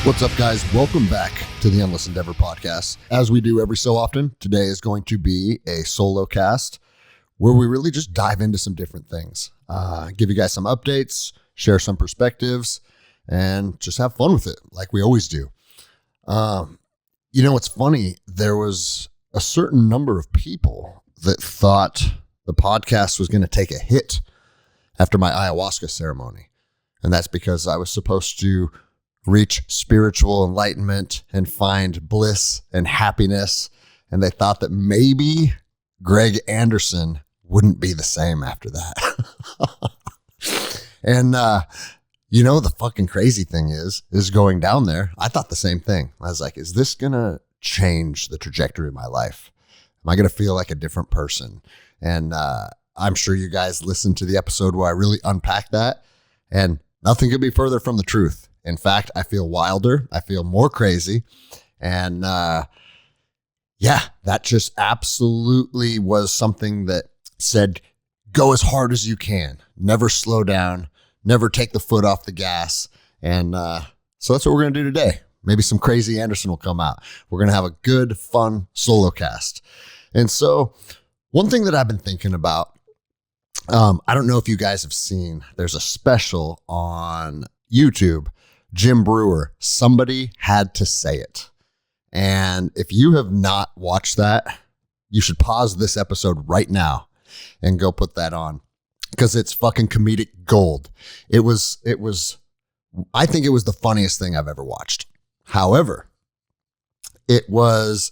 What's up, guys? Welcome back to the Endless Endeavor podcast. As we do every so often, today is going to be a solo cast where we really just dive into some different things, give you guys some updates, share some perspectives, and just have fun with it like we always do. It's funny. There was a certain number of people that thought the podcast was going to take a hit after my ayahuasca ceremony. And that's because I was supposed to reach spiritual enlightenment and find bliss and happiness. And they thought that maybe Greg Anderson wouldn't be the same after that. And, the fucking crazy thing is going down there. I thought the same thing. I was like, is this going to change the trajectory of my life? Am I going to feel like a different person? And I'm sure you guys listened to the episode where I really unpacked that, and nothing could be further from the truth. In fact, I feel wilder. I feel more crazy. And that just absolutely was something that said, go as hard as you can. Never slow down. Never take the foot off the gas. And so that's what we're going to do today. Maybe some crazy Anderson will come out. We're going to have a good, fun solo cast. And so one thing that I've been thinking about, I don't know if you guys have seen, there's a special on YouTube, Jim Brewer, Somebody Had to Say It. And if you have not watched that, you should pause this episode right now and go put that on, because it's fucking comedic gold. I think it was the funniest thing I've ever watched. However, it wasn't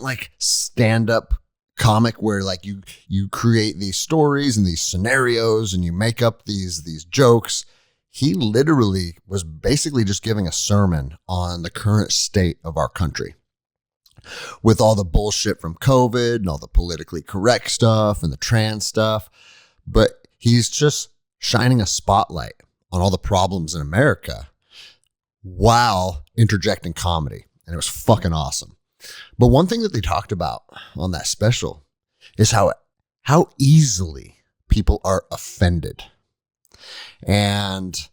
like stand-up comic where like you create these stories and these scenarios and you make up these jokes. He literally was basically just giving a sermon on the current state of our country with all the bullshit from COVID and all the politically correct stuff and the trans stuff. But he's just shining a spotlight on all the problems in America while interjecting comedy. And it was fucking awesome. But one thing that they talked about on that special is how easily people are offended. And,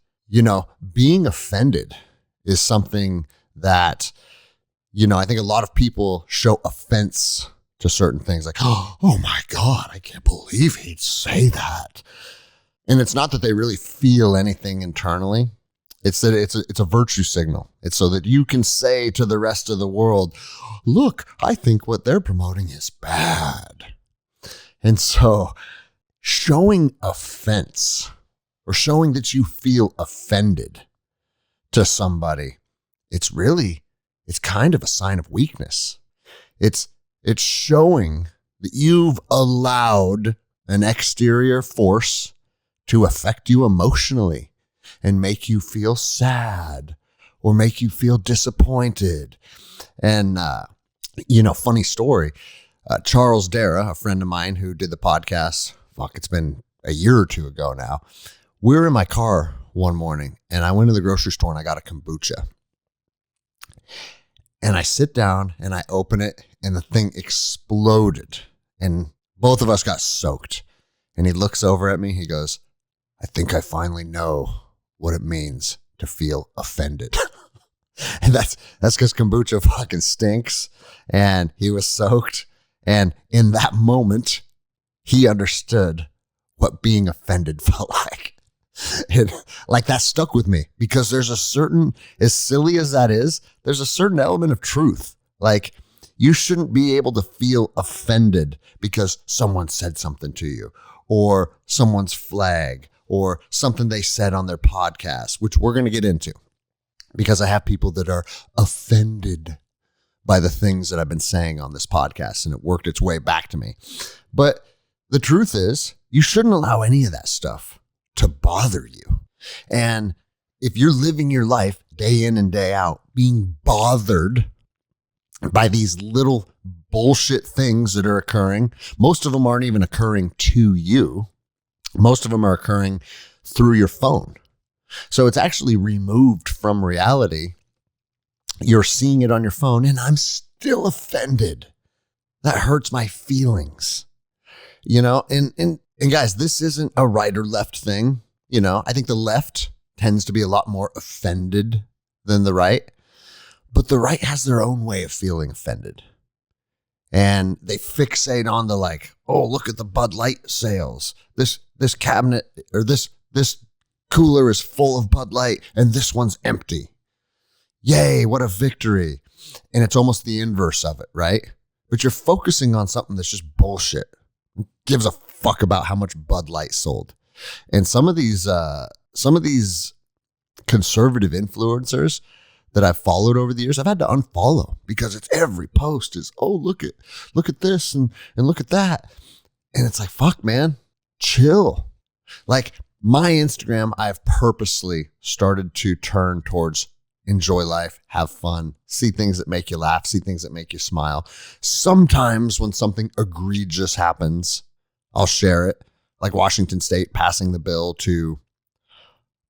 being offended is something that, I think a lot of people show offense to certain things like, oh my God, I can't believe he'd say that. And it's not that they really feel anything internally. It's that it's a virtue signal. It's so that you can say to the rest of the world, look, I think what they're promoting is bad. And so showing offense or showing that you feel offended to somebody, it's kind of a sign of weakness. It's showing that you've allowed an exterior force to affect you emotionally and make you feel sad or make you feel disappointed. And, funny story, Charles Dara, a friend of mine who did the podcast, it's been a year or two ago now. We were in my car one morning and I went to the grocery store and I got a kombucha. And I sit down and I open it and the thing exploded and both of us got soaked. And he looks over at me. He goes, I think I finally know what it means to feel offended. And that's because kombucha fucking stinks. And he was soaked. And in that moment, he understood what being offended felt like. And like that stuck with me because there's a certain, as silly as that is, there's a certain element of truth. Like you shouldn't be able to feel offended because someone said something to you or someone's flag or something they said on their podcast, which we're going to get into because I have people that are offended by the things that I've been saying on this podcast and it worked its way back to me. But the truth is you shouldn't allow any of that stuff to bother you. And if you're living your life day in and day out, being bothered by these little bullshit things that are occurring, most of them aren't even occurring to you. Most of them are occurring through your phone. So it's actually removed from reality. You're seeing it on your phone and I'm still offended. That hurts my feelings. And guys, this isn't a right or left thing. I think the left tends to be a lot more offended than the right, but the right has their own way of feeling offended. And they fixate on the like, oh, look at the Bud Light sales. This cabinet or this cooler is full of Bud Light and this one's empty. Yay, what a victory. And it's almost the inverse of it, right? But you're focusing on something that's just bullshit. Who gives a fuck about how much Bud Light sold? And some of these conservative influencers that I've followed over the years, I've had to unfollow because it's every post is, oh, look at this and look at that. And it's like, fuck, man, chill. Like my Instagram, I've purposely started to turn towards enjoy life, have fun, see things that make you laugh, see things that make you smile. Sometimes when something egregious happens, I'll share it, like Washington State passing the bill to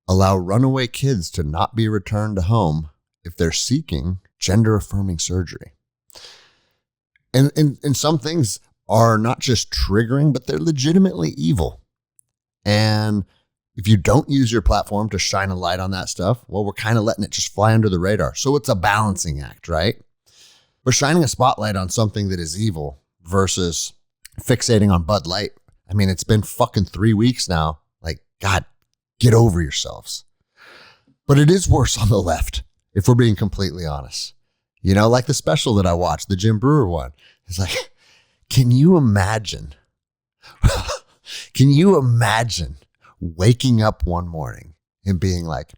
allow runaway kids to not be returned to home if they're seeking gender-affirming surgery. And some things are not just triggering, but they're legitimately evil. And if you don't use your platform to shine a light on that stuff, well, we're kind of letting it just fly under the radar. So it's a balancing act, right? But shining a spotlight on something that is evil versus fixating on Bud Light. I mean, it's been fucking 3 weeks now. Like, God, get over yourselves. But it is worse on the left, if we're being completely honest. You know, like the special that I watched, the Jim Brewer one. It's like, can you imagine? Can you imagine waking up one morning and being like,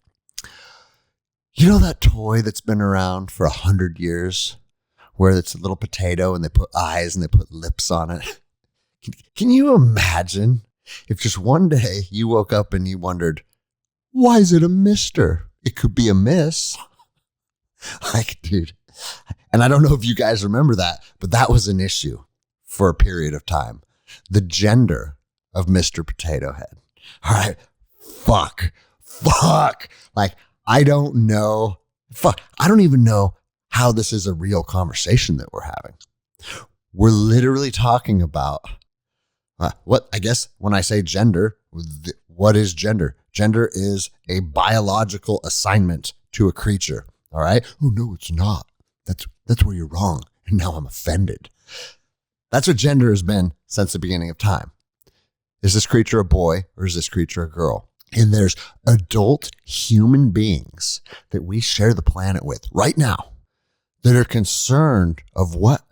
you know that toy that's been around for 100 years where it's a little potato and they put eyes and they put lips on it? Can you imagine if just one day you woke up and you wondered, why is it a mister? It could be a miss. Like, dude. And I don't know if you guys remember that, but that was an issue for a period of time. The gender of Mr. Potato Head. All right. Fuck. Like, I don't know. Fuck. I don't even know how this is a real conversation that we're having. We're literally talking about what, I guess when I say gender, what is gender? Gender is a biological assignment to a creature. All right. Oh, no, it's not. That's where you're wrong. And now I'm offended. That's what gender has been since the beginning of time. Is this creature a boy or is this creature a girl? And there's adult human beings that we share the planet with right now that are concerned of what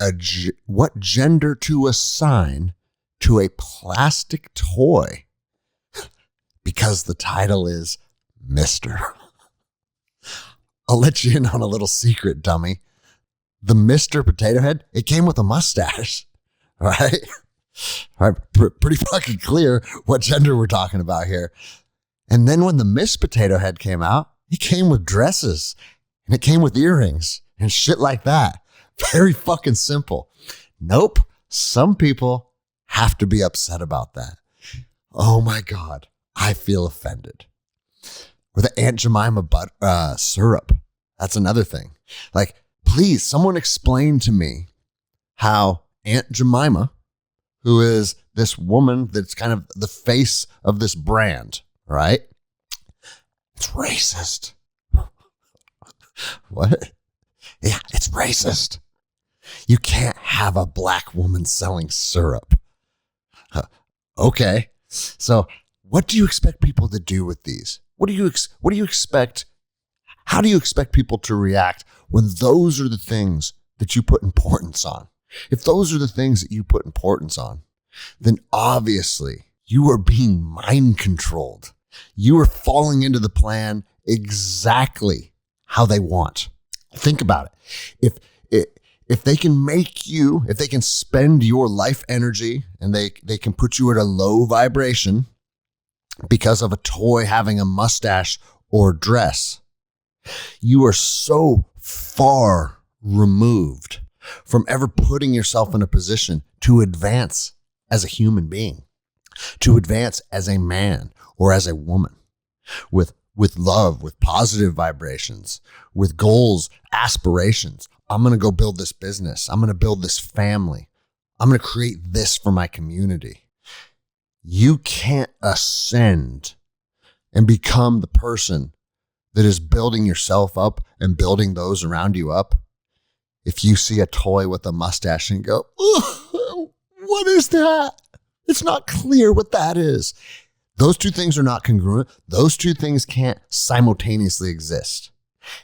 gender to assign to a plastic toy because the title is Mr. I'll let you in on a little secret, dummy. The Mr. Potato Head, it came with a mustache, all right? All right, pretty fucking clear what gender we're talking about here. And then when the Miss Potato Head came out, it came with dresses and it came with earrings and shit like that. Very fucking simple. Nope. Some people have to be upset about that. Oh my God. I feel offended. Or the Aunt Jemima syrup. That's another thing. Like, please, someone explain to me how Aunt Jemima, who is this woman that's kind of the face of this brand, right? It's racist. What? Yeah, it's racist. You can't have a black woman selling syrup. Okay. So what do you expect people to do with these? What do you expect? How do you expect people to react when those are the things that you put importance on? If those are the things that you put importance on, then obviously you are being mind controlled. You are falling into the plan exactly how they want. Think about it. If they can make you, if they can spend your life energy and they can put you at a low vibration because of a toy having a mustache or dress, you are so far removed from ever putting yourself in a position to advance as a human being, to advance as a man or as a woman with love, with positive vibrations, with goals, aspirations. I'm going to go build this business. I'm going to build this family. I'm going to create this for my community. You can't ascend and become the person that is building yourself up and building those around you up, if you see a toy with a mustache and go, what is that? It's not clear what that is. Those two things are not congruent. Those two things can't simultaneously exist.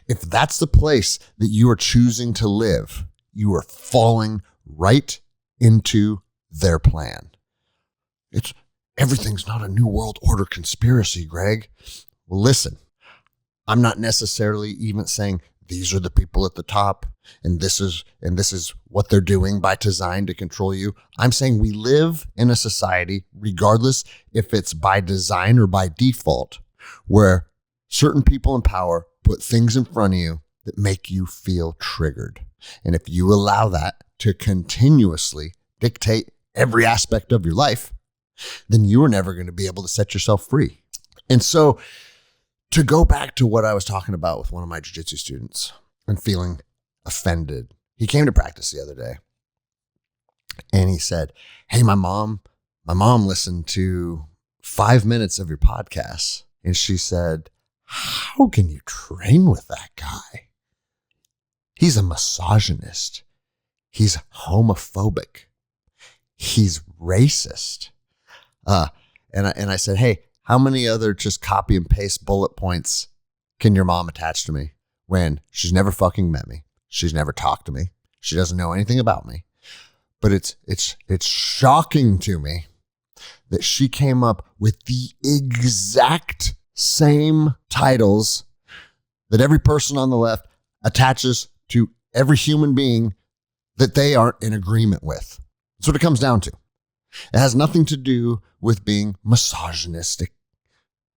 If that's the place that you are choosing to live, you are falling right into their plan. Everything's not a New World Order conspiracy, Greg. Well, listen, I'm not necessarily even saying these are the people at the top and this is what they're doing by design to control you. I'm saying we live in a society, regardless if it's by design or by default, where certain people in power put things in front of you that make you feel triggered. And if you allow that to continuously dictate every aspect of your life, then you are never going to be able to set yourself free. And so to go back to what I was talking about with one of my jiu-jitsu students and feeling offended, he came to practice the other day and he said, hey, my mom listened to 5 minutes of your podcast. And she said, how can you train with that guy? He's a misogynist. He's homophobic. He's racist. And I said, hey, how many other just copy and paste bullet points can your mom attach to me when she's never fucking met me? She's never talked to me. She doesn't know anything about me. But it's shocking to me that she came up with the exact same titles that every person on the left attaches to every human being that they aren't in agreement with. That's what it comes down to. It has nothing to do with being misogynistic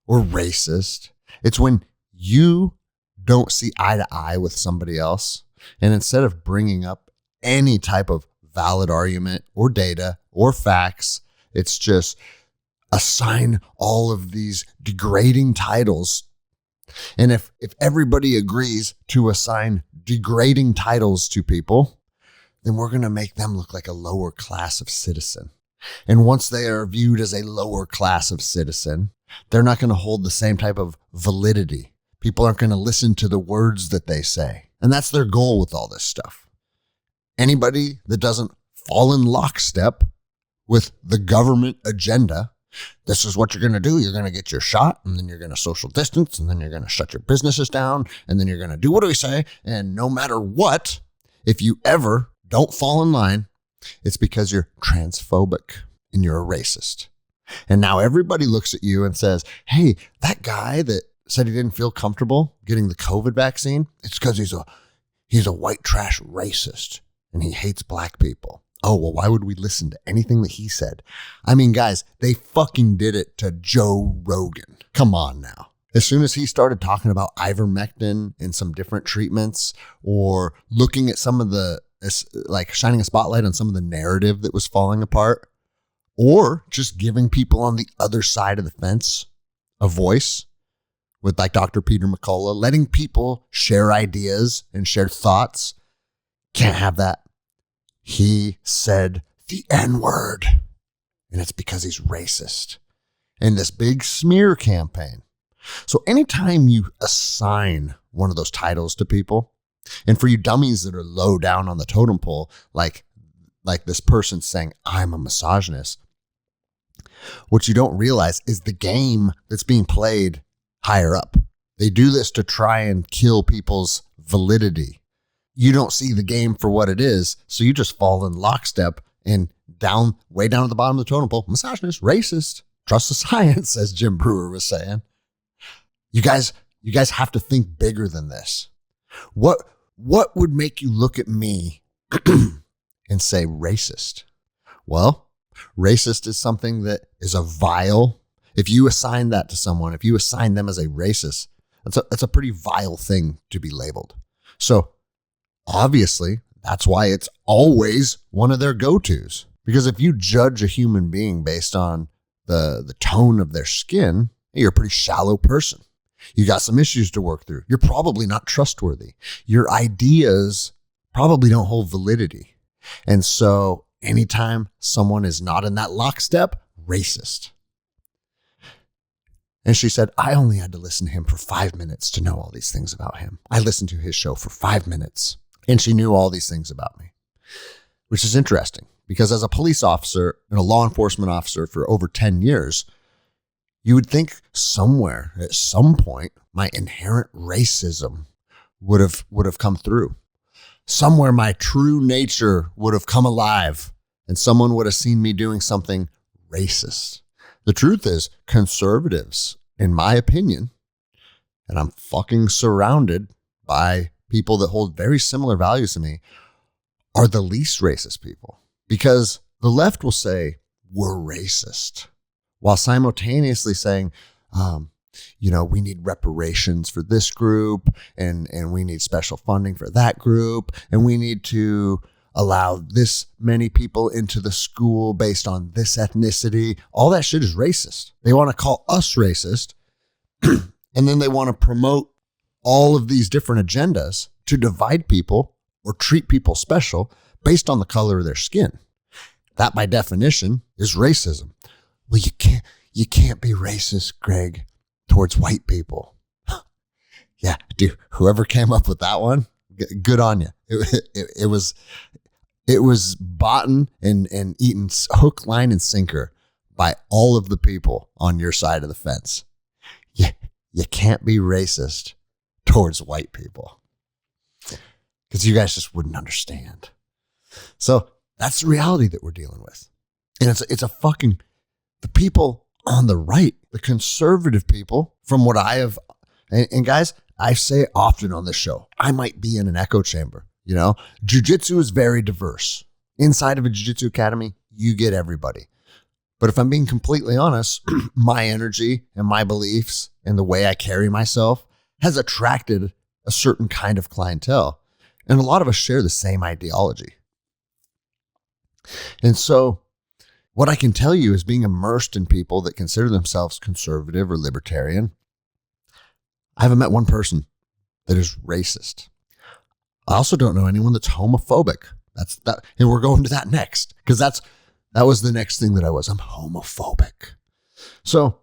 or racist. It's when you don't see eye to eye with somebody else, and instead of bringing up any type of valid argument or data or facts, it's just assign all of these degrading titles. And if everybody agrees to assign degrading titles to people, then we're going to make them look like a lower class of citizen. And once they are viewed as a lower class of citizen, they're not going to hold the same type of validity. People aren't going to listen to the words that they say. And that's their goal with all this stuff. Anybody that doesn't fall in lockstep with the government agenda, this is what you're going to do. You're going to get your shot, and then you're going to social distance, and then you're going to shut your businesses down, and then you're going to do what do we say? And no matter what, if you ever don't fall in line, it's because you're transphobic and you're a racist. And now everybody looks at you and says, hey, that guy that said he didn't feel comfortable getting the COVID vaccine, it's because he's a white trash racist and he hates black people. Oh, well, why would we listen to anything that he said? I mean, guys, they fucking did it to Joe Rogan. Come on now. As soon as he started talking about ivermectin and some different treatments, or looking at some of the, like shining a spotlight on some of the narrative that was falling apart, or just giving people on the other side of the fence a voice with like Dr. Peter McCullough, letting people share ideas and share thoughts. Can't have that. He said the N-word, and it's because he's racist. And this big smear campaign. So anytime you assign one of those titles to people, and for you dummies that are low down on the totem pole, like this person saying, I'm a misogynist, what you don't realize is the game that's being played higher up. They do this to try and kill people's validity. You don't see the game for what it is, so you just fall in lockstep and way down at the bottom of the totem pole, misogynist, racist, trust the science, as Jim Brewer was saying. You guys have to think bigger than this. What would make you look at me and say racist? Well, racist is something that is a vile. If you assign that to someone, if you assign them as a racist, that's a pretty vile thing to be labeled. So obviously, that's why it's always one of their go-tos. Because if you judge a human being based on the tone of their skin, you're a pretty shallow person. You got some issues to work through. You're probably not trustworthy. Your ideas probably don't hold validity. And so anytime someone is not in that lockstep, racist. And she said, I only had to listen to him for 5 minutes to know all these things about him. I listened to his show for 5 minutes and she knew all these things about me, which is interesting because as a police officer and a law enforcement officer for over 10 years, you would think somewhere at some point, my inherent racism would have come through. Somewhere my true nature would have come alive and someone would have seen me doing something racist. The truth is, conservatives, in my opinion, and I'm fucking surrounded by people that hold very similar values to me, are the least racist people. Because the left will say, we're racist, while simultaneously saying, we need reparations for this group, and we need special funding for that group, and we need to allow this many people into the school based on this ethnicity. All that shit is racist. They want to call us racist, and then they want to promote all of these different agendas to divide people or treat people special based on the color of their skin. That, by definition, is racism. Well, you can't be racist, Greg, towards white people. Yeah, dude, whoever came up with that one, good on you. It was bought and eaten hook, line, and sinker by all of the people on your side of the fence. You can't be racist towards white people because you guys just wouldn't understand. So that's the reality that we're dealing with. And it's a fucking, the people on the right, the conservative people, from what I have, and guys, I say it often on this show, I might be in an echo chamber. Jiu-jitsu is very diverse. Inside of a jiu-jitsu academy, you get everybody. But if I'm being completely honest, my energy and my beliefs and the way I carry myself has attracted a certain kind of clientele. And a lot of us share the same ideology. And so what I can tell you is being immersed in people that consider themselves conservative or libertarian, I haven't met one person that is racist. I also don't know anyone that's homophobic. That's that, and we're going to that next because that was the next thing that I was. I'm homophobic. So,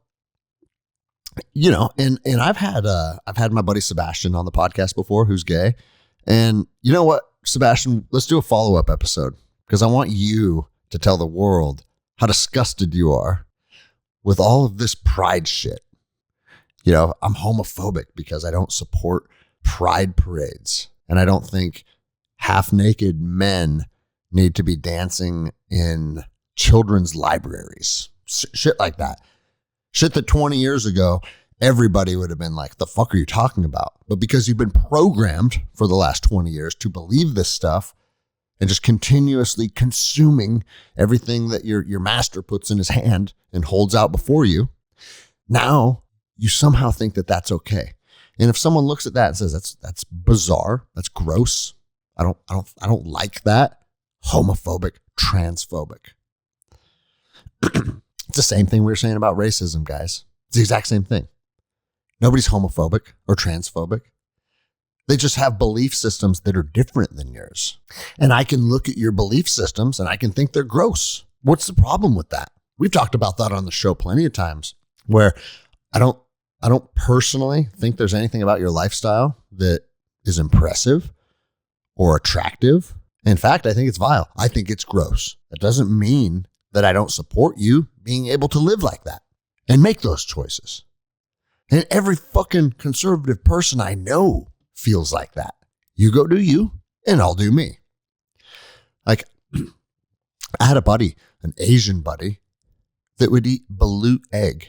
and I've had my buddy Sebastian on the podcast before, who's gay, and you know what, Sebastian, let's do a follow-up episode because I want you to tell the world how disgusted you are with all of this pride shit. I'm homophobic because I don't support pride parades. And I don't think half-naked men need to be dancing in children's libraries. Shit like that. Shit that 20 years ago, everybody would have been like, the fuck are you talking about? But because you've been programmed for the last 20 years to believe this stuff and just continuously consuming everything that your master puts in his hand and holds out before you, now you somehow think that that's okay. And if someone looks at that and says that's bizarre, that's gross, I don't like that, homophobic, transphobic. It's the same thing we were saying about racism, guys. It's the exact same thing. Nobody's homophobic or transphobic. They just have belief systems that are different than yours. And I can look at your belief systems and I can think they're gross. What's the problem with that? We've talked about that on the show plenty of times where I don't personally think there's anything about your lifestyle that is impressive or attractive. In fact, I think it's vile. I think it's gross. That doesn't mean that I don't support you being able to live like that and make those choices. And every fucking conservative person I know feels like that. You go do you, and I'll do me. Like, I had a buddy, an Asian buddy, that would eat balut egg.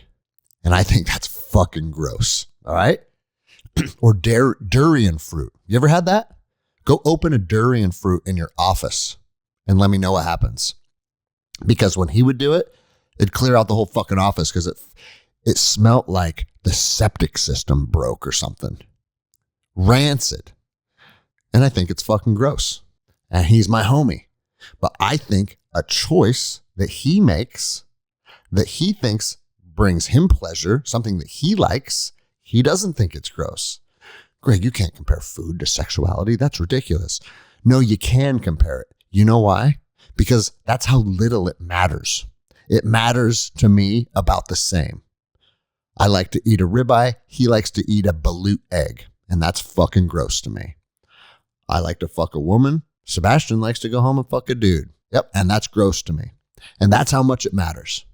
And I think that's fucking gross. All right. Or durian fruit. You ever had that? Go open a durian fruit in your office and let me know what happens. Because when he would do it, it'd clear out the whole fucking office because it smelled like the septic system broke or something. Rancid. And I think it's fucking gross. And he's my homie. But I think a choice that he makes, that he thinks brings him pleasure, something that he likes, he doesn't think it's gross. Greg, you can't compare food to sexuality. That's ridiculous. No, you can compare it. You know why? Because that's how little it matters. It matters to me about the same. I like to eat a ribeye. He likes to eat a balut egg. And that's fucking gross to me. I like to fuck a woman. Sebastian likes to go home and fuck a dude. Yep. And that's gross to me. And that's how much it matters.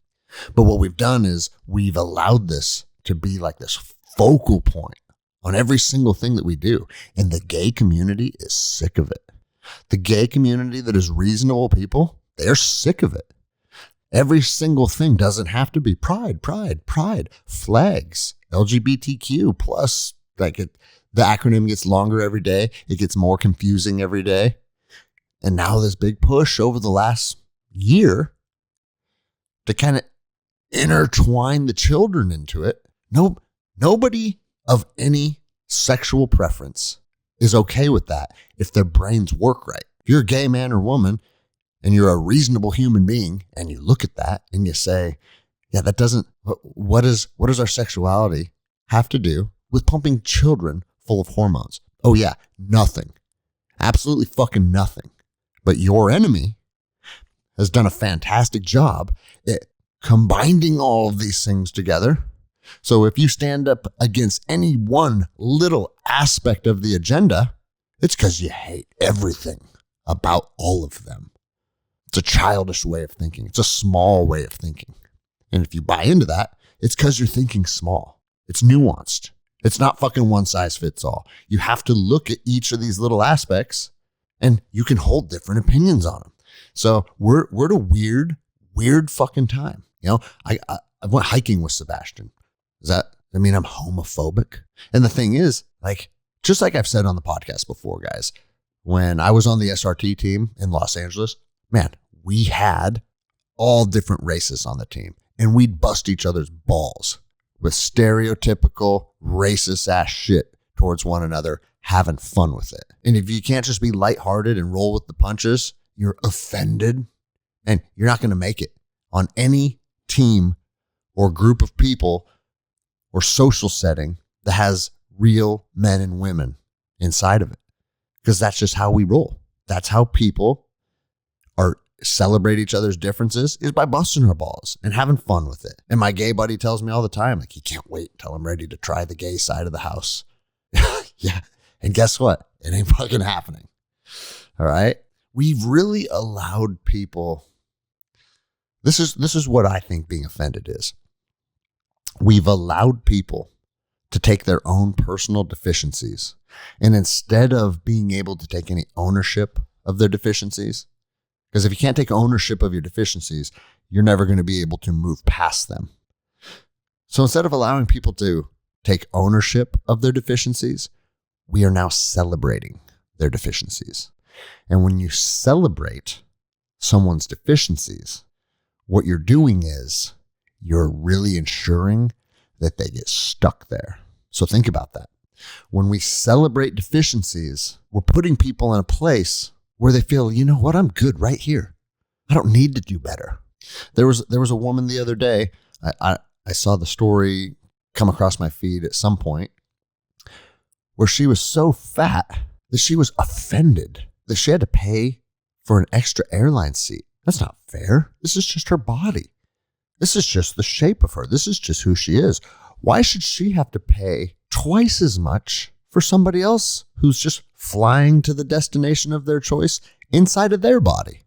But what we've done is we've allowed this to be like this focal point on every single thing that we do. And the gay community is sick of it. The gay community that is reasonable people, they're sick of it. Every single thing doesn't have to be pride, flags, LGBTQ plus. Like the acronym gets longer every day. It gets more confusing every day. And now this big push over the last year to kind of intertwine the children into it. Nobody of any sexual preference is okay with that if their brains work right. If you're a gay man or woman and you're a reasonable human being and you look at that and you say, yeah, that doesn't, what does our sexuality have to do with pumping children full of hormones? Oh yeah, nothing. Absolutely fucking nothing. But your enemy has done a fantastic job at combining all of these things together. So if you stand up against any one little aspect of the agenda, it's because you hate everything about all of them. It's a childish way of thinking. It's a small way of thinking. And if you buy into that, it's because you're thinking small. It's nuanced. It's not fucking one size fits all. You have to look at each of these little aspects and you can hold different opinions on them. So we're at a weird fucking time. You know, I went hiking with Sebastian. Does that mean I'm homophobic? And the thing is, like, just like I've said on the podcast before, guys, when I was on the SRT team in Los Angeles, man, we had all different races on the team and we'd bust each other's balls with stereotypical racist ass shit towards one another, having fun with it. And if you can't just be lighthearted and roll with the punches, you're offended and you're not going to make it on any team or group of people or social setting that has real men and women inside of it. Because that's just how we roll. That's how people celebrate each other's differences, is by busting our balls and having fun with it. And my gay buddy tells me all the time, like, he can't wait until I'm ready to try the gay side of the house. Yeah. And guess what? It ain't fucking happening. All right. We've really allowed people. This is what I think being offended is. We've allowed people to take their own personal deficiencies. And instead of being able to take any ownership of their deficiencies, because if you can't take ownership of your deficiencies, you're never going to be able to move past them. So instead of allowing people to take ownership of their deficiencies, we are now celebrating their deficiencies. And when you celebrate someone's deficiencies, what you're doing is you're really ensuring that they get stuck there. So think about that. When we celebrate deficiencies, we're putting people in a place where they feel, you know what, I'm good right here. I don't need to do better. There was a woman the other day, I saw the story come across my feed at some point, where she was so fat that she was offended that she had to pay for an extra airline seat. That's not fair. This is just her body. This is just the shape of her. This is just who she is. Why should she have to pay twice as much for somebody else who's just flying to the destination of their choice inside of their body?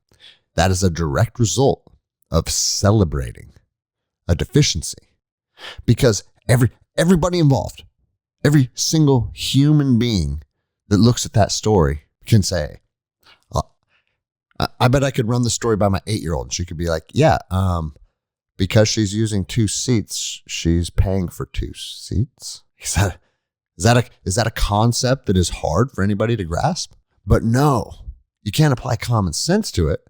That is a direct result of celebrating a deficiency, because everybody involved, every single human being that looks at that story can say, I bet I could run the story by my 8-year-old and she could be like, yeah, because she's using 2 seats, she's paying for 2 seats. Is that a concept that is hard for anybody to grasp? But no, you can't apply common sense to it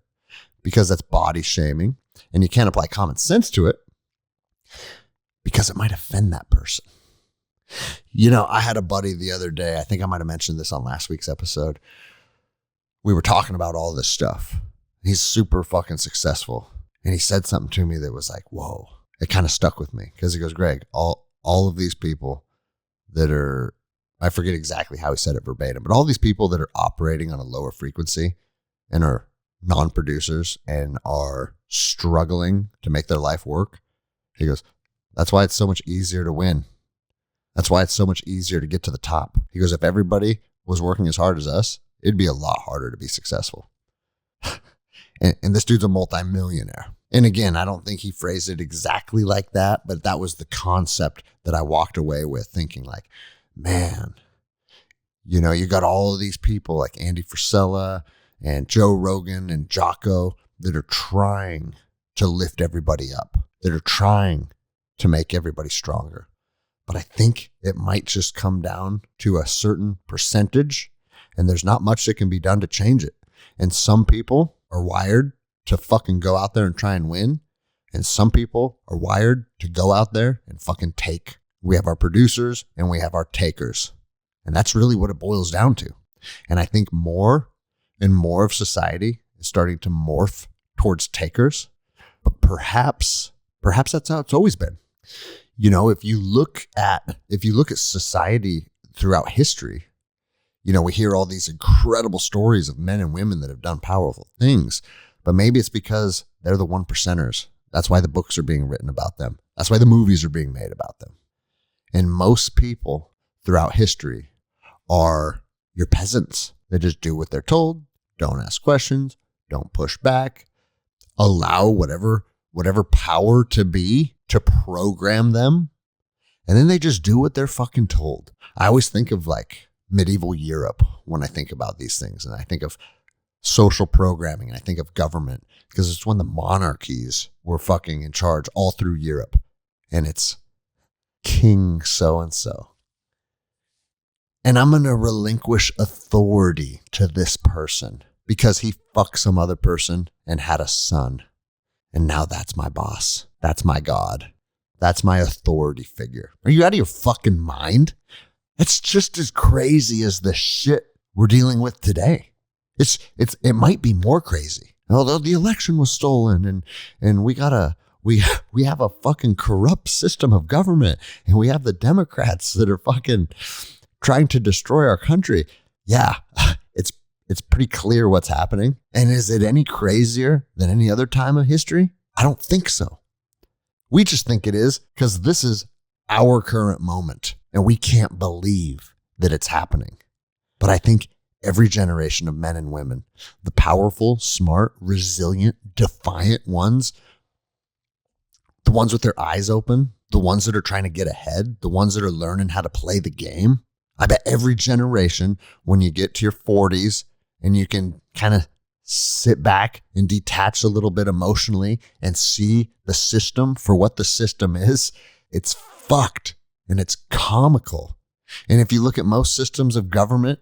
because that's body shaming. And you can't apply common sense to it because it might offend that person. You know, I had a buddy the other day, I think I might have mentioned this on last week's episode. We were talking about all this stuff. He's super fucking successful. And he said something to me that was like, whoa, it kind of stuck with me. Because he goes, Greg, all of these people that are, I forget exactly how he said it verbatim, but all these people that are operating on a lower frequency and are non-producers and are struggling to make their life work. He goes, That's why it's so much easier to win. That's why it's so much easier to get to the top. He goes, if everybody was working as hard as us, it'd be a lot harder to be successful. and this dude's a multimillionaire. And again, I don't think he phrased it exactly like that, but that was the concept that I walked away with, thinking like, man, you know, you got all of these people like Andy Frisella and Joe Rogan and Jocko that are trying to lift everybody up, that are trying to make everybody stronger. But I think it might just come down to a certain percentage, and there's not much that can be done to change it. And some people are wired to fucking go out there and try and win. And some people are wired to go out there and fucking take. We have our producers and we have our takers. And that's really what it boils down to. And I think more and more of society is starting to morph towards takers. But perhaps that's how it's always been. You know, if you look at society throughout history, you know, we hear all these incredible stories of men and women that have done powerful things, but maybe it's because they're the 1%ers. That's why the books are being written about them. That's why the movies are being made about them. And most people throughout history are your peasants. They just do what they're told, don't ask questions, don't push back, allow whatever power to be to program them. And then they just do what they're fucking told. I always think of like medieval Europe when I think about these things. And I think of social programming. And I think of government, because it's when the monarchies were fucking in charge all through Europe. And it's King so-and-so. And I'm going to relinquish authority to this person because he fucked some other person and had a son. And now that's my boss. That's my God. That's my authority figure. Are you out of your fucking mind? It's just as crazy as the shit we're dealing with today. It might be more crazy. Although the election was stolen and we have a fucking corrupt system of government, and we have the Democrats that are fucking trying to destroy our country. Yeah, it's pretty clear what's happening. And is it any crazier than any other time of history? I don't think so. We just think it is because this is our current moment and we can't believe that it's happening. But I think every generation of men and women, the powerful, smart, resilient, defiant ones, the ones with their eyes open, the ones that are trying to get ahead, the ones that are learning how to play the game. I bet every generation, when you get to your 40s and you can kind of sit back and detach a little bit emotionally and see the system for what the system is, it's fucked and it's comical. And if you look at most systems of government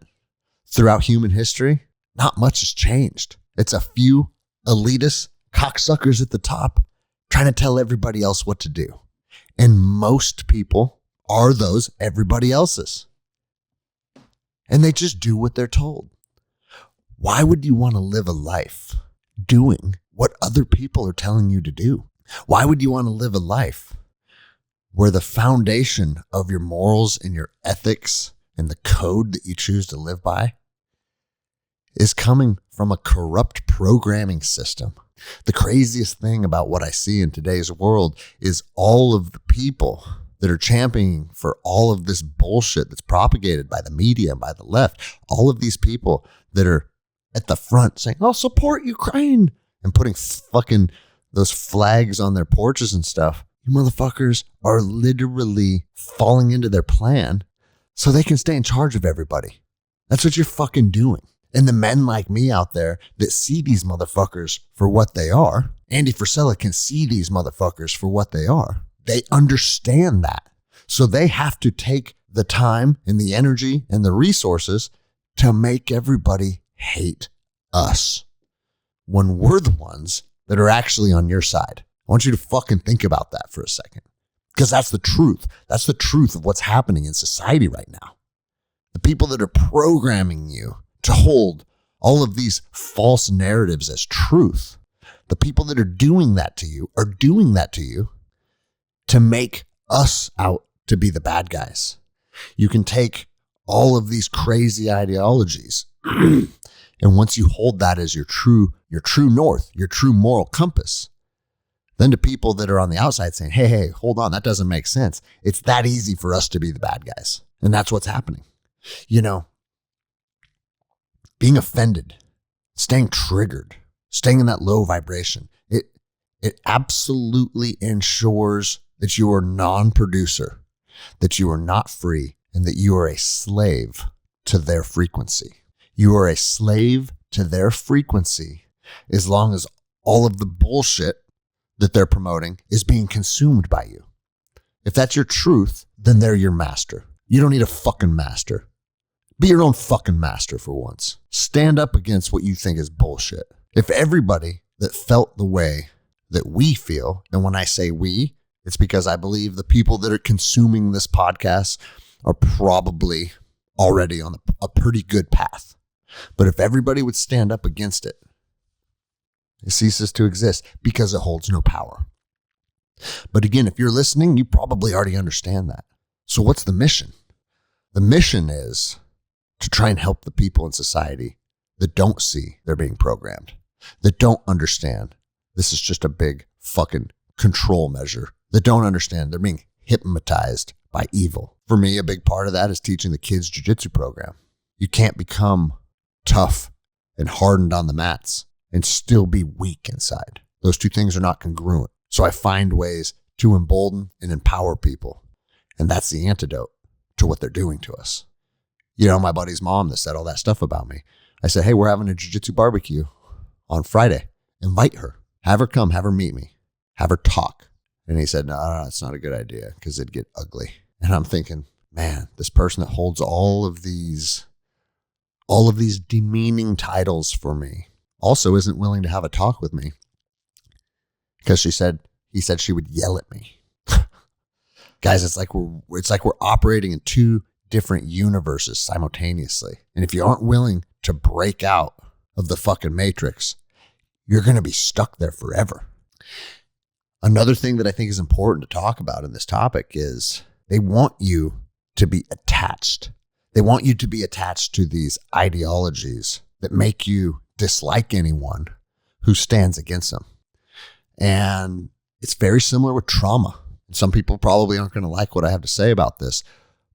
throughout human history, not much has changed. It's a few elitist cocksuckers at the top trying to tell everybody else what to do. And most people are those everybody else's. And they just do what they're told. Why would you want to live a life doing what other people are telling you to do? Why would you want to live a life where the foundation of your morals and your ethics and the code that you choose to live by is coming from a corrupt programming system? The craziest thing about what I see in today's world is all of the people that are championing for all of this bullshit that's propagated by the media and by the left. All of these people that are at the front saying, "I'll support Ukraine," and putting fucking those flags on their porches and stuff. You motherfuckers are literally falling into their plan so they can stay in charge of everybody. That's what you're fucking doing. And the men like me out there that see these motherfuckers for what they are, Andy Frisella can see these motherfuckers for what they are. They understand that. So they have to take the time and the energy and the resources to make everybody hate us when we're the ones that are actually on your side. I want you to fucking think about that for a second, because that's the truth. That's the truth of what's happening in society right now. The people that are programming you to hold all of these false narratives as truth, the people that are doing that to you are doing that to you to make us out to be the bad guys. You can take all of these crazy ideologies and once you hold that as your true north, your true moral compass, than to people that are on the outside saying, hey, hold on, that doesn't make sense. It's that easy for us to be the bad guys. And that's what's happening. You know, being offended, staying triggered, staying in that low vibration, it absolutely ensures that you are non-producer, that you are not free, and that you are a slave to their frequency. You are a slave to their frequency as long as all of the bullshit that they're promoting is being consumed by you. If that's your truth, then they're your master. You don't need a fucking master. Be your own fucking master for once. Stand up against what you think is bullshit. If everybody that felt the way that we feel, and when I say we, it's because I believe the people that are consuming this podcast are probably already on a pretty good path. But if everybody would stand up against it, it ceases to exist because it holds no power. But again, if you're listening, you probably already understand that. So what's the mission? The mission is to try and help the people in society that don't see they're being programmed, that don't understand this is just a big fucking control measure, that don't understand they're being hypnotized by evil. For me, a big part of that is teaching the kids jiu-jitsu program. You can't become tough and hardened on the mats and still be weak inside. Those two things are not congruent. So I find ways to embolden and empower people. And that's the antidote to what they're doing to us. You know, my buddy's mom that said all that stuff about me. I said, hey, we're having a jiu-jitsu barbecue on Friday. Invite her. Have her come. Have her meet me. Have her talk. And he said, no, it's not a good idea because it'd get ugly. And I'm thinking, man, this person that holds all of these demeaning titles for me also isn't willing to have a talk with me because he said she would yell at me. Guys, it's like we're operating in two different universes simultaneously. And if you aren't willing to break out of the fucking matrix, you're going to be stuck there forever. Another thing that I think is important to talk about in this topic is they want you to be attached. They want you to be attached to these ideologies that make you dislike anyone who stands against them. And it's very similar with trauma. Some people probably aren't going to like what I have to say about this,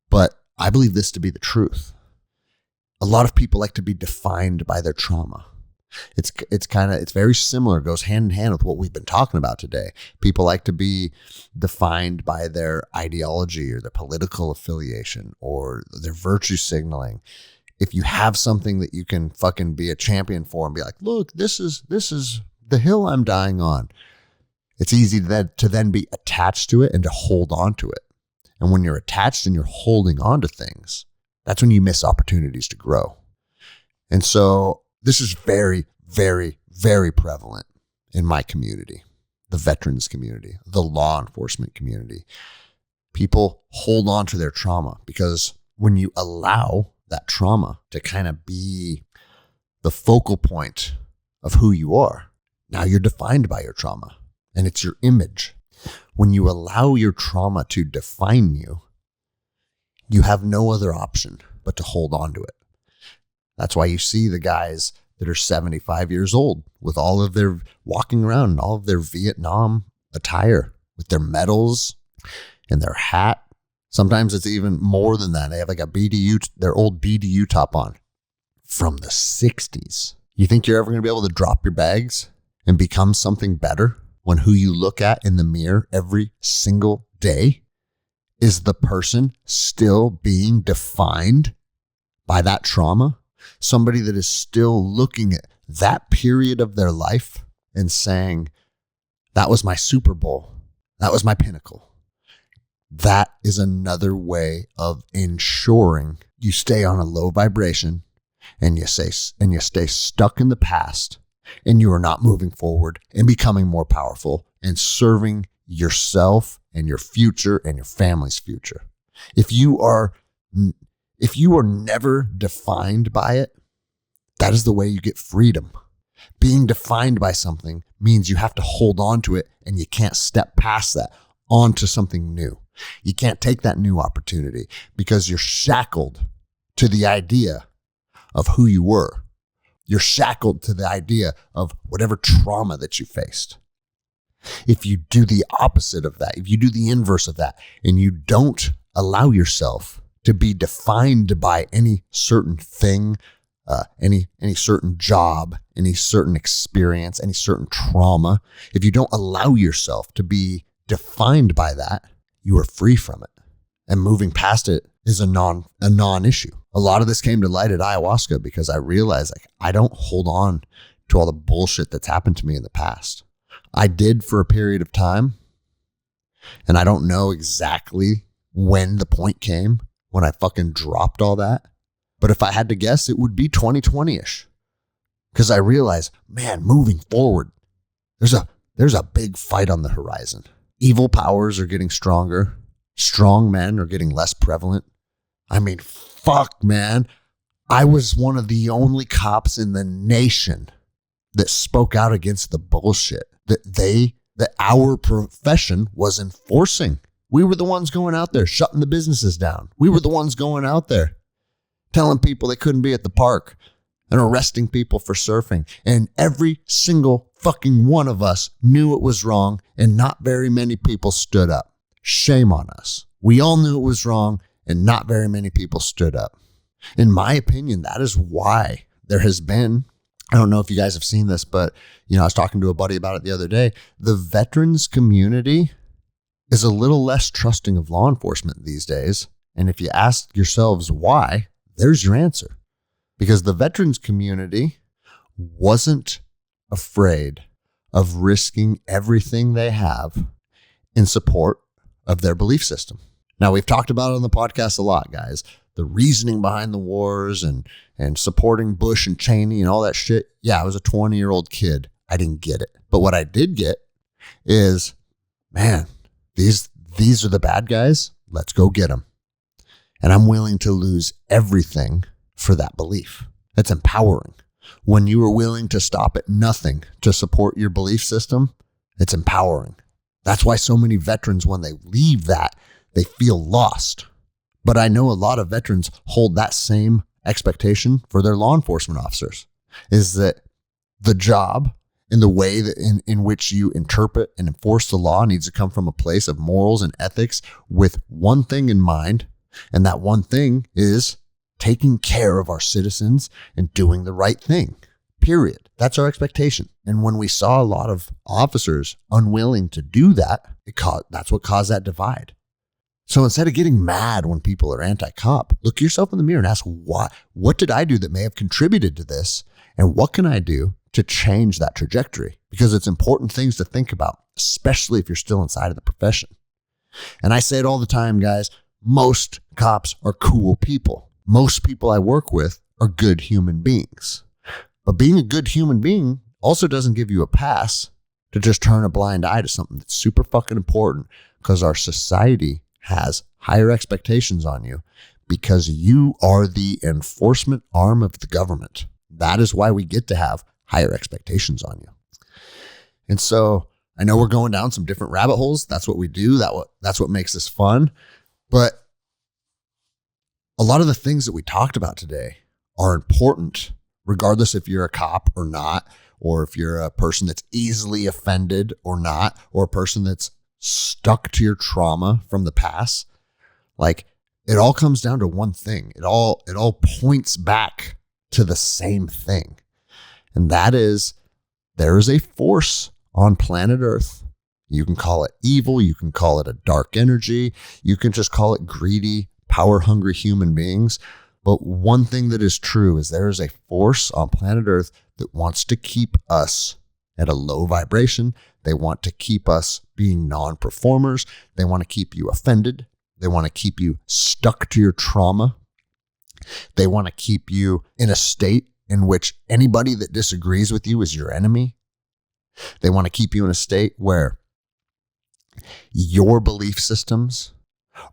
but I believe this to be the truth. A lot of people like to be defined by their trauma. It's very similar, it goes hand in hand with what we've been talking about today. People like to be defined by their ideology or their political affiliation or their virtue signaling. If you have something that you can fucking be a champion for and be like, look, this is the hill I'm dying on. It's easy to then be attached to it and to hold on to it. And when you're attached and you're holding on to things, that's when you miss opportunities to grow. And so this is very, very, very prevalent in my community, the veterans community, the law enforcement community. People hold on to their trauma because when you allow that trauma to kind of be the focal point of who you are, now you're defined by your trauma and it's your image. When you allow your trauma to define you, you have no other option but to hold on to it. That's why you see the guys that are 75 years old with all of their walking around and all of their Vietnam attire with their medals and their hat. Sometimes it's even more than that. They have like their old BDU top on from the 60s. You think you're ever going to be able to drop your bags and become something better when who you look at in the mirror every single day is the person still being defined by that trauma? Somebody that is still looking at that period of their life and saying, that was my Super Bowl. That was my pinnacle. That is another way of ensuring you stay on a low vibration and you stay stuck in the past and you are not moving forward and becoming more powerful and serving yourself and your future and your family's future. If you are never defined by it, that is the way you get freedom. Being defined by something means you have to hold on to it and you can't step past that onto something new. You can't take that new opportunity because you're shackled to the idea of who you were. You're shackled to the idea of whatever trauma that you faced. If you do the opposite of that, if you do the inverse of that, and you don't allow yourself to be defined by any certain thing, any certain job, any certain experience, any certain trauma, if you don't allow yourself to be defined by that, you are free from it. And moving past it is a non-issue. A lot of this came to light at ayahuasca because I realized I don't hold on to all the bullshit that's happened to me in the past. I did for a period of time, and I don't know exactly when the point came when I fucking dropped all that. But if I had to guess, it would be 2020-ish. Because I realized, man, moving forward, there's a big fight on the horizon. Evil powers are getting stronger. Strong men are getting less prevalent. I mean, fuck, man. I was one of the only cops in the nation that spoke out against the bullshit that our profession was enforcing. We were the ones going out there, shutting the businesses down. We were the ones going out there, telling people they couldn't be at the park and arresting people for surfing. And every single fucking one of us knew it was wrong, and not very many people stood up. Shame on us. We all knew it was wrong, and not very many people stood up. In my opinion, that is why there has been, I don't know if you guys have seen this, but I was talking to a buddy about it the other day. The veterans community is a little less trusting of law enforcement these days. And if you ask yourselves why, there's your answer. Because the veterans community wasn't afraid of risking everything they have in support of their belief system. Now, we've talked about it on the podcast a lot, guys. The reasoning behind the wars and supporting Bush and Cheney and all that shit. Yeah, I was a 20-year-old kid. I didn't get it. But what I did get is, man, these are the bad guys. Let's go get them. And I'm willing to lose everything for that belief. It's empowering. When you are willing to stop at nothing to support your belief system, it's empowering. That's why so many veterans, when they leave that, they feel lost. But I know a lot of veterans hold that same expectation for their law enforcement officers, is that the job and the way that in which you interpret and enforce the law needs to come from a place of morals and ethics with one thing in mind. And that one thing is taking care of our citizens and doing the right thing, period. That's our expectation. And when we saw a lot of officers unwilling to do that, that's what caused that divide. So instead of getting mad when people are anti-cop, look yourself in the mirror and ask, what did I do that may have contributed to this? And what can I do to change that trajectory? Because it's important things to think about, especially if you're still inside of the profession. And I say it all the time, guys, most cops are cool people. Most people I work with are good human beings. But being a good human being also doesn't give you a pass to just turn a blind eye to something that's super fucking important, because our society has higher expectations on you because you are the enforcement arm of the government. That is why we get to have higher expectations on you. And so I know we're going down some different rabbit holes. That's what we do. That's what makes this fun. But a lot of the things that we talked about today are important, regardless if you're a cop or not, or if you're a person that's easily offended or not, or a person that's stuck to your trauma from the past. Like, it all comes down to one thing. It all points back to the same thing. And that is, there is a force on planet Earth. You can call it evil. You can call it a dark energy. You can just call it greedy, power-hungry human beings. But one thing that is true is there is a force on planet Earth that wants to keep us at a low vibration. They want to keep us being non-performers. They want to keep you offended. They want to keep you stuck to your trauma. They want to keep you in a state in which anybody that disagrees with you is your enemy. They want to keep you in a state where your belief systems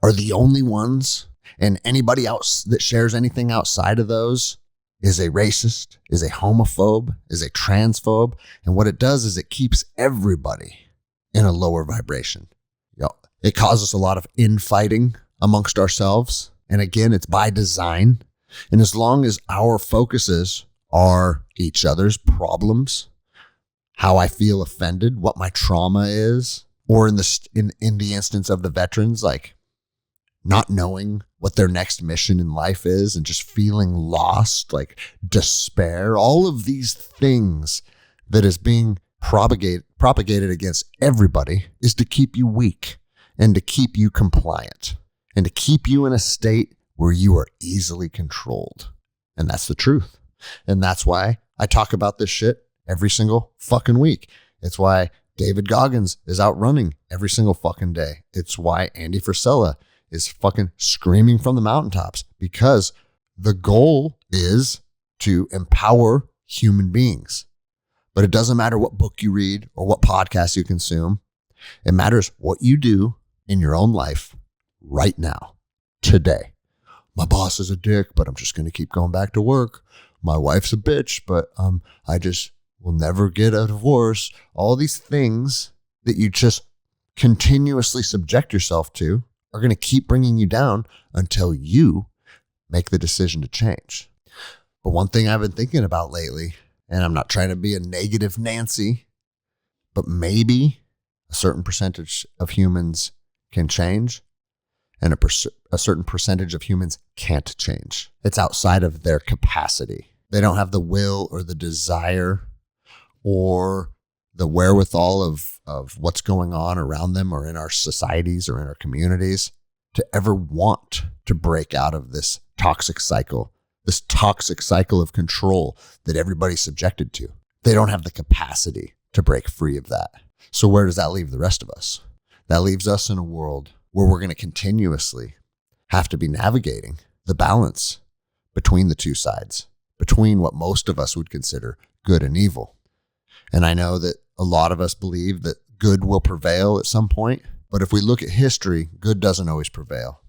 are the only ones, and anybody else that shares anything outside of those is a racist, is a homophobe, is a transphobe. And what it does is it keeps everybody in a lower vibration. It causes a lot of infighting amongst ourselves. And again, it's by design. And as long as our focuses are each other's problems, how I feel offended, what my trauma is, or in the instance of the veterans, like not knowing what their next mission in life is and just feeling lost, like despair, all of these things that is being propagated against everybody is to keep you weak and to keep you compliant and to keep you in a state where you are easily controlled. And that's the truth. And that's why I talk about this shit every single fucking week. It's why David Goggins is out running every single fucking day. It's why Andy Frisella is fucking screaming from the mountaintops, because the goal is to empower human beings. But it doesn't matter what book you read or what podcast you consume. It matters what you do in your own life right now, today. My boss is a dick, but I'm just going to keep going back to work. My wife's a bitch, but I just will never get a divorce. All these things that you just continuously subject yourself to are going to keep bringing you down until you make the decision to change. But one thing I've been thinking about lately, and I'm not trying to be a negative Nancy, but maybe a certain percentage of humans can change and a certain percentage of humans can't change. It's outside of their capacity. They don't have the will or the desire or the wherewithal of what's going on around them or in our societies or in our communities to ever want to break out of this toxic cycle of control that everybody's subjected to. They don't have the capacity to break free of that. So where does that leave the rest of us? That leaves us in a world where we're going to continuously have to be navigating the balance between the two sides, between what most of us would consider good and evil. And I know that a lot of us believe that good will prevail at some point, but if we look at history, good doesn't always prevail.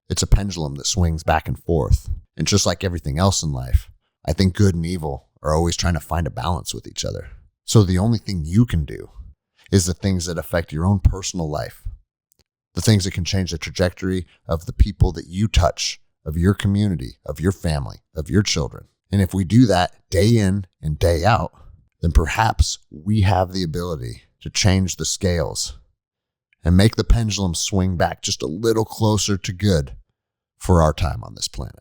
It's a pendulum that swings back and forth. And just like everything else in life, I think good and evil are always trying to find a balance with each other. So the only thing you can do is the things that affect your own personal life, the things that can change the trajectory of the people that you touch, of your community, of your family, of your children. And if we do that day in and day out, then perhaps we have the ability to change the scales and make the pendulum swing back just a little closer to good for our time on this planet.